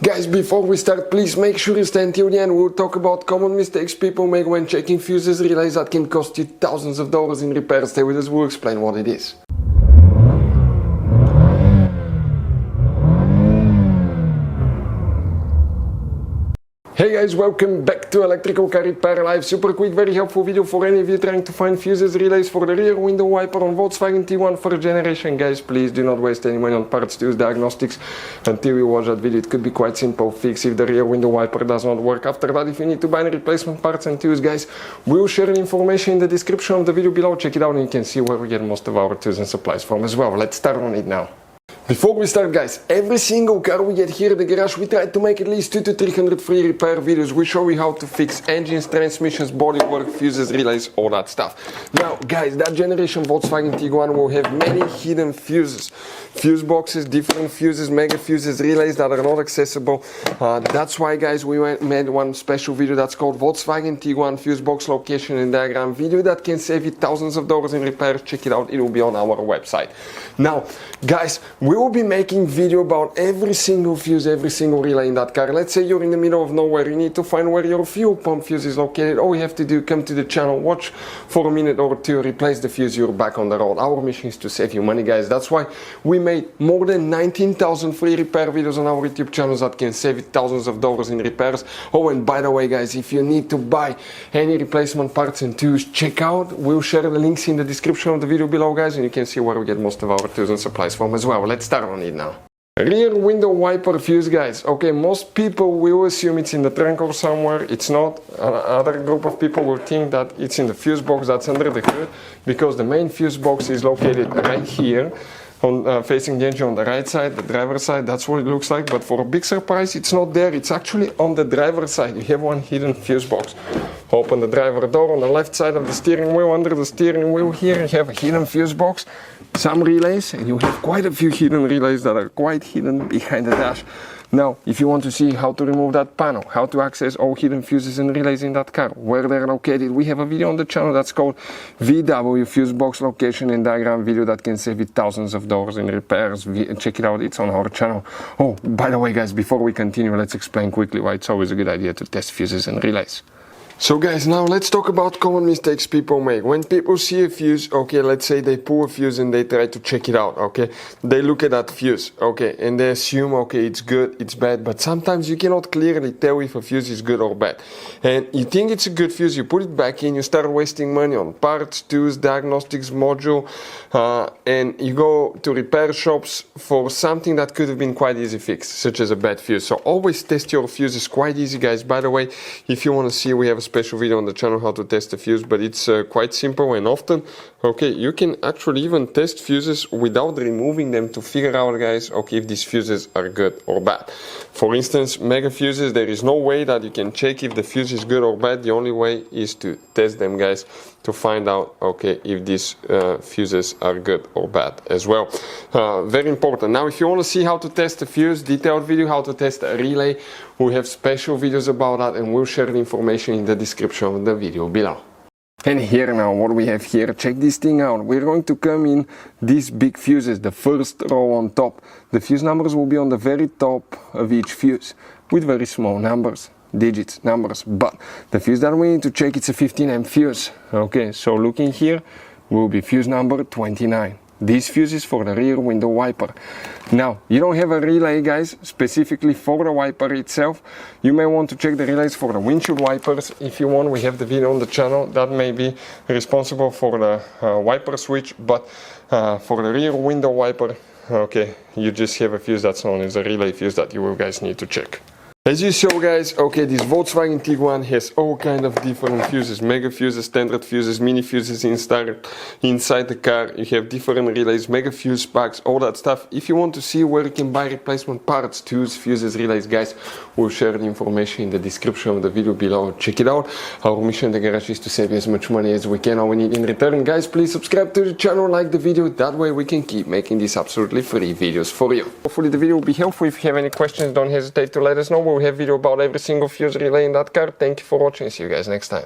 Guys, before we start, please make sure you stay until the end. We'll talk about common mistakes people make when checking fuses, relays that can cost you thousands of dollars in repairs. Stay with us, we'll explain what it is. Hey guys, welcome back to Electrical Car Repair Live. Super quick, very helpful video for any of you trying to find fuses, relays for the rear window wiper on Volkswagen Tiguan first generation. Guys, please do not waste any money on parts, tools, diagnostics until you watch that video. It could be quite simple fix if the rear window wiper does not work. After that, if you need to buy any replacement parts and tools, guys, we'll share the information in the description of the video below. Check it out and you can see where we get most of our tools and supplies from as well. Let's start on it now. Before we start, guys, every single car we get here at the garage, we try to make at least 200 to 300 free repair videos. We show you how to fix engines, transmissions, bodywork, fuses, relays, all that stuff. Now, guys, that generation Volkswagen Tiguan will have many hidden fuses. Fuse boxes, different fuses, mega fuses, relays that are not accessible. That's why, guys, we made one special video that's called Volkswagen Tiguan Fuse Box Location and Diagram video that can save you thousands of dollars in repairs. Check it out, it will be on our website. Now, guys, we will be making video about every single fuse, every single relay in that car. Let's say you're in the middle of nowhere, you need to find where your fuel pump fuse is located. All you have to do, come to the channel, watch for a minute or two, replace the fuse, you're back on the road. Our mission is to save you money, guys. That's why we made more than 19,000 free repair videos on our YouTube channels that can save you thousands of dollars in repairs. Oh, and by the way, guys, if you need to buy any replacement parts and tools, check out, we'll share the links in the description of the video below, guys, and you can see where we get most of our tools and supplies from as well. Let's start on it now. Rear window wiper fuse, guys. Okay, most people will assume it's in the trunk or somewhere. It's not. Another group of people will think that it's in the fuse box that's under the hood, because the main fuse box is located right here, on facing the engine on the right side, the driver's side. That's what it looks like. But for a big surprise, it's not there. It's actually on the driver's side. You have one hidden fuse box. Open the driver door on the left side of the steering wheel. Under the steering wheel here, you have a hidden fuse box, some relays, and you have quite a few hidden relays that are quite hidden behind the dash. Now, if you want to see how to remove that panel, how to access all hidden fuses and relays in that car, where they're located, we have a video on the channel that's called VW Fuse Box Location and Diagram video that can save you thousands of dollars in repairs. Check it out, it's on our channel. Oh, by the way, guys, before we continue, let's explain quickly why it's always a good idea to test fuses and relays. So guys, now let's talk about common mistakes people make. When people see a fuse, okay, let's say they pull a fuse and they try to check it out, okay, they look at that fuse, okay, and they assume, okay, it's good, it's bad, but sometimes you cannot clearly tell if a fuse is good or bad. And you think it's a good fuse, you put it back in, you start wasting money on parts, tools, diagnostics, module, and you go to repair shops for something that could have been quite easy fixed, such as a bad fuse. So always test your fuses, quite easy, guys. By the way, if you want to see, we have a special video on the channel how to test a fuse, but it's quite simple and often, okay, you can actually even test fuses without removing them to figure out, guys, okay, if these fuses are good or bad. For instance, mega fuses, there is no way that you can check if the fuse is good or bad. The only way is to test them, guys, to find out, okay, if these fuses are good or bad as well. Very important. Now, if you want to see how to test a fuse, detailed video how to test a relay, we have special videos about that, and we'll share the information in the description of the video below. And here now, what we have here, check this thing out. We're going to come in these big fuses, the first row on top. The fuse numbers will be on the very top of each fuse with very small numbers, digits, numbers. But the fuse that we need to check, it's a 15 amp fuse. Okay, so looking here will be fuse number 29. This fuse is for the rear window wiper. Now, you don't have a relay, guys, specifically for the wiper itself. You may want to check the relays for the windshield wipers. If you want, we have the video on the channel that may be responsible for the wiper switch, but for the rear window wiper, okay, you just have a fuse that's known as a relay fuse that you guys need to check. As you saw, guys, okay, this Volkswagen Tiguan has all kind of different fuses, mega fuses, standard fuses, mini fuses inside the car. You have different relays, mega fuse packs, all that stuff. If you want to see where you can buy replacement parts, tools, fuses, relays, guys, we'll share the information in the description of the video below. Check it out. Our mission in the garage is to save you as much money as we can. All we need in return, guys, please subscribe to the channel, like the video. That way we can keep making these absolutely free videos for you. Hopefully the video will be helpful. If you have any questions, don't hesitate to let us know. We'll have video about every single fuse relay in that car. Thank you for watching. See you guys next time.